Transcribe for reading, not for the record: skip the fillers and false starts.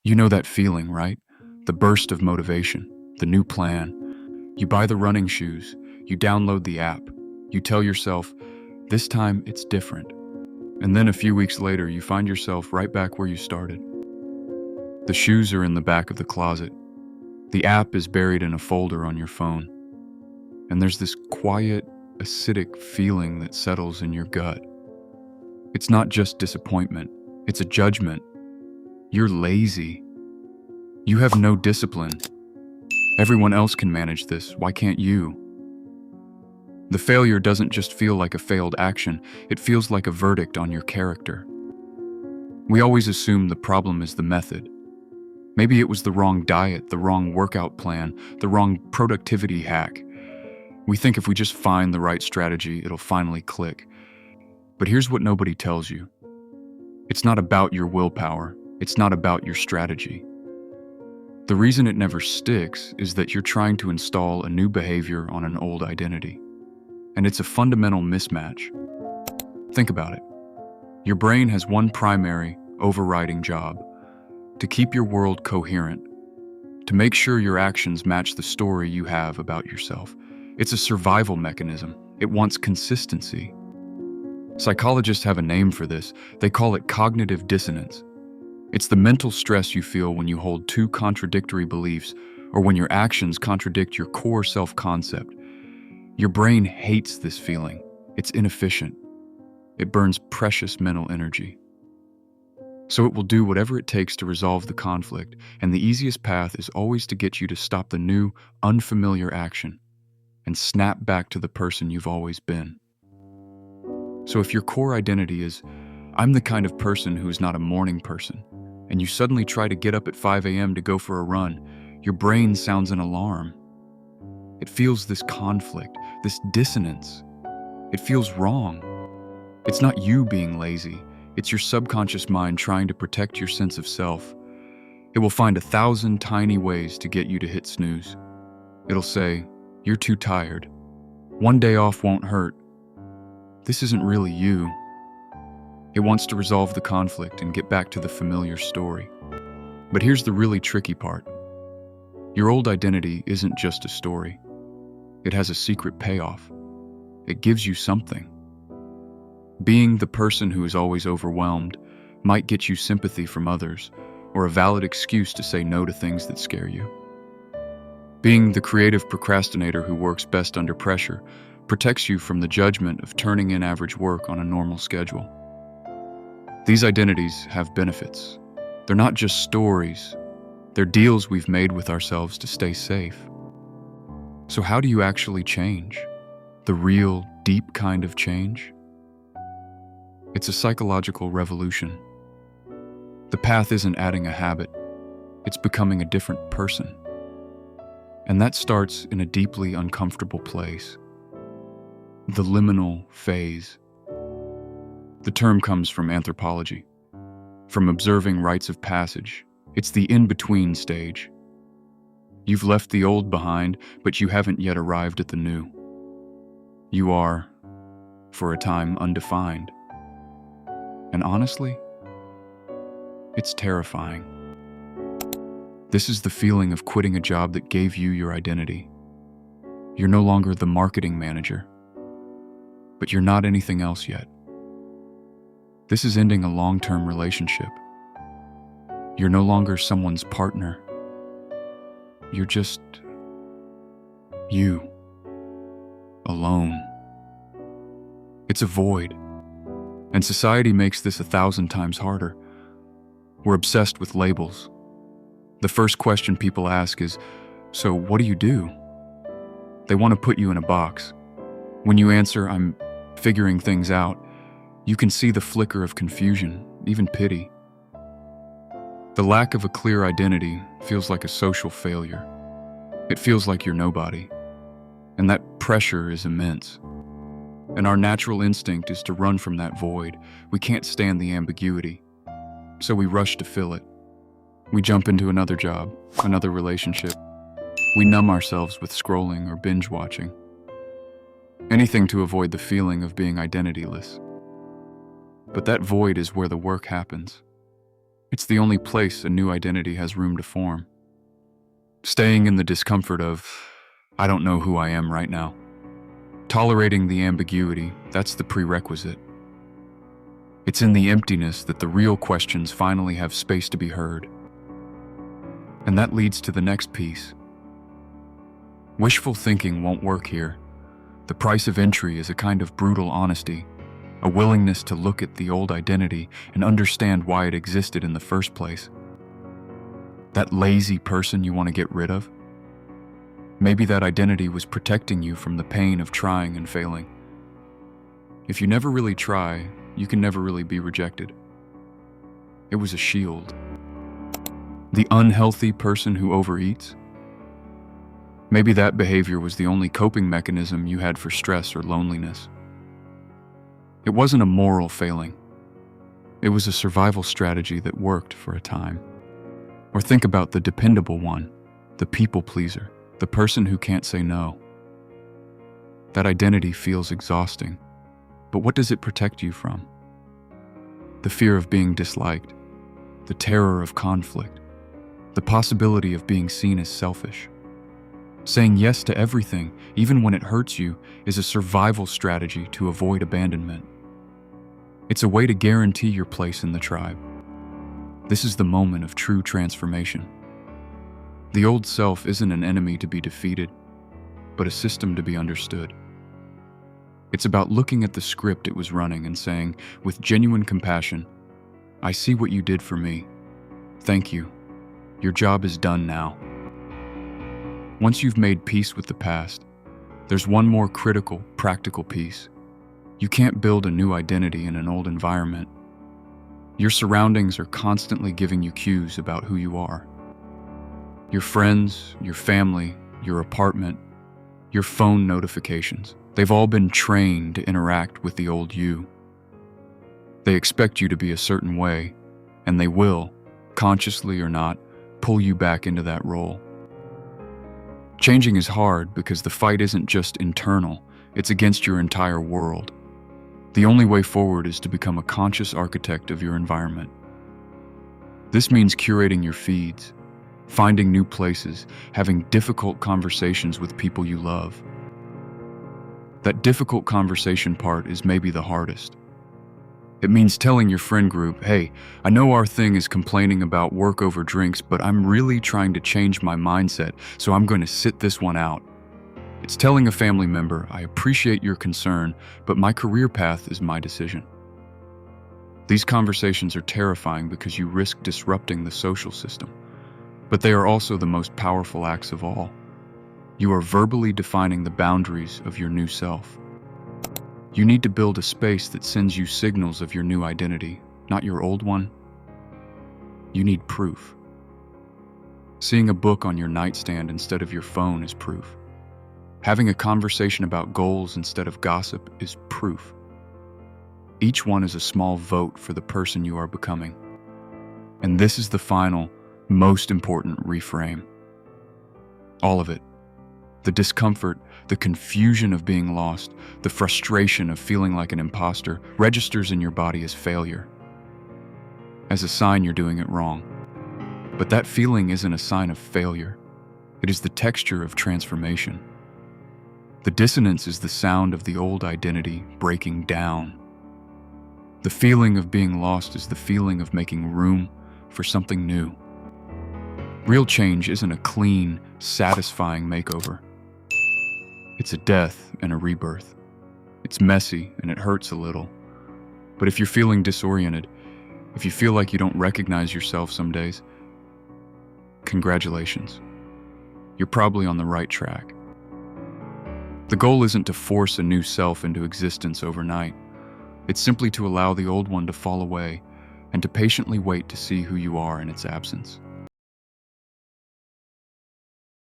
You know that feeling, right? The burst of motivation, the new plan. You buy the running shoes, you download the app, you tell yourself, this time it's different. And then a few weeks later, you find yourself right back where you started. The shoes are in the back of the closet. The app is buried in a folder on your phone. And there's this quiet, acidic feeling that settles in your gut. It's not just disappointment, it's a judgment. You're lazy. You have no discipline. Everyone else can manage this. Why can't you? The failure doesn't just feel like a failed action, it feels like a verdict on your character. We always assume the problem is the method. Maybe it was the wrong diet, the wrong workout plan, the wrong productivity hack. We think if we just find the right strategy, it'll finally click. But here's what nobody tells you. It's not about your willpower. It's not about your strategy. The reason it never sticks is that you're trying to install a new behavior on an old identity. And it's a fundamental mismatch. Think about it. Your brain has one primary, overriding job: to keep your world coherent, to make sure your actions match the story you have about yourself. It's a survival mechanism. It wants consistency. Psychologists have a name for this. They call it cognitive dissonance. It's the mental stress you feel when you hold two contradictory beliefs or when your actions contradict your core self-concept. Your brain hates this feeling. It's inefficient. It burns precious mental energy. So it will do whatever it takes to resolve the conflict, and the easiest path is always to get you to stop the new, unfamiliar action and snap back to the person you've always been. So if your core identity is, I'm the kind of person who's not a morning person, and you suddenly try to get up at 5 a.m. to go for a run, your brain sounds an alarm. It feels this conflict, this dissonance. It feels wrong. It's not you being lazy. It's your subconscious mind trying to protect your sense of self. It will find 1,000 tiny ways to get you to hit snooze. It'll say, you're too tired. One day off won't hurt. This isn't really you. It wants to resolve the conflict and get back to the familiar story. But here's the really tricky part. Your old identity isn't just a story. It has a secret payoff. It gives you something. Being the person who is always overwhelmed might get you sympathy from others or a valid excuse to say no to things that scare you. Being the creative procrastinator who works best under pressure protects you from the judgment of turning in average work on a normal schedule. These identities have benefits. They're not just stories. They're deals we've made with ourselves to stay safe. So how do you actually change? The real, deep kind of change? It's a psychological revolution. The path isn't adding a habit. It's becoming a different person. And that starts in a deeply uncomfortable place. The liminal phase. The term comes from anthropology, from observing rites of passage. It's the in-between stage. You've left the old behind, but you haven't yet arrived at the new. You are, for a time, undefined. And honestly, it's terrifying. This is the feeling of quitting a job that gave you your identity. You're no longer the marketing manager, but you're not anything else yet. This is ending a long-term relationship. You're no longer someone's partner. You're just you, alone. It's a void, and society makes this 1,000 times harder. We're obsessed with labels. The first question people ask is, so what do you do? They want to put you in a box. When you answer, I'm figuring things out, you can see the flicker of confusion, even pity. The lack of a clear identity feels like a social failure. It feels like you're nobody. And that pressure is immense. And our natural instinct is to run from that void. We can't stand the ambiguity. So we rush to fill it. We jump into another job, another relationship. We numb ourselves with scrolling or binge watching. Anything to avoid the feeling of being identityless. But that void is where the work happens. It's the only place a new identity has room to form. Staying in the discomfort of, I don't know who I am right now. Tolerating the ambiguity, that's the prerequisite. It's in the emptiness that the real questions finally have space to be heard. And that leads to the next piece. Wishful thinking won't work here. The price of entry is a kind of brutal honesty, a willingness to look at the old identity and understand why it existed in the first place. That lazy person you want to get rid of? Maybe that identity was protecting you from the pain of trying and failing. If you never really try, you can never really be rejected. It was a shield. The unhealthy person who overeats? Maybe that behavior was the only coping mechanism you had for stress or loneliness. It wasn't a moral failing. It was a survival strategy that worked for a time. Or think about the dependable one, the people pleaser, the person who can't say no. That identity feels exhausting, but what does it protect you from? The fear of being disliked, the terror of conflict, the possibility of being seen as selfish. Saying yes to everything, even when it hurts you, is a survival strategy to avoid abandonment. It's a way to guarantee your place in the tribe. This is the moment of true transformation. The old self isn't an enemy to be defeated, but a system to be understood. It's about looking at the script it was running and saying, with genuine compassion, I see what you did for me. Thank you. Your job is done now. Once you've made peace with the past, there's one more critical, practical piece. You can't build a new identity in an old environment. Your surroundings are constantly giving you cues about who you are. Your friends, your family, your apartment, your phone notifications, they've all been trained to interact with the old you. They expect you to be a certain way, and they will, consciously or not, pull you back into that role. Changing is hard because the fight isn't just internal, it's against your entire world. The only way forward is to become a conscious architect of your environment. This means curating your feeds, finding new places, having difficult conversations with people you love. That difficult conversation part is maybe the hardest. It means telling your friend group, hey, I know our thing is complaining about work over drinks, but I'm really trying to change my mindset, so I'm going to sit this one out. It's telling a family member, I appreciate your concern, but my career path is my decision. These conversations are terrifying because you risk disrupting the social system, but they are also the most powerful acts of all. You are verbally defining the boundaries of your new self. You need to build a space that sends you signals of your new identity, not your old one. You need proof. Seeing a book on your nightstand instead of your phone is proof. Having a conversation about goals instead of gossip is proof. Each one is a small vote for the person you are becoming. And this is the final, most important reframe. All of it. The discomfort, the confusion of being lost, the frustration of feeling like an imposter registers in your body as failure, as a sign you're doing it wrong. But that feeling isn't a sign of failure. It is the texture of transformation. The dissonance is the sound of the old identity breaking down. The feeling of being lost is the feeling of making room for something new. Real change isn't a clean, satisfying makeover. It's a death and a rebirth. It's messy and it hurts a little. But if you're feeling disoriented, if you feel like you don't recognize yourself some days, congratulations. You're probably on the right track. The goal isn't to force a new self into existence overnight. It's simply to allow the old one to fall away and to patiently wait to see who you are in its absence.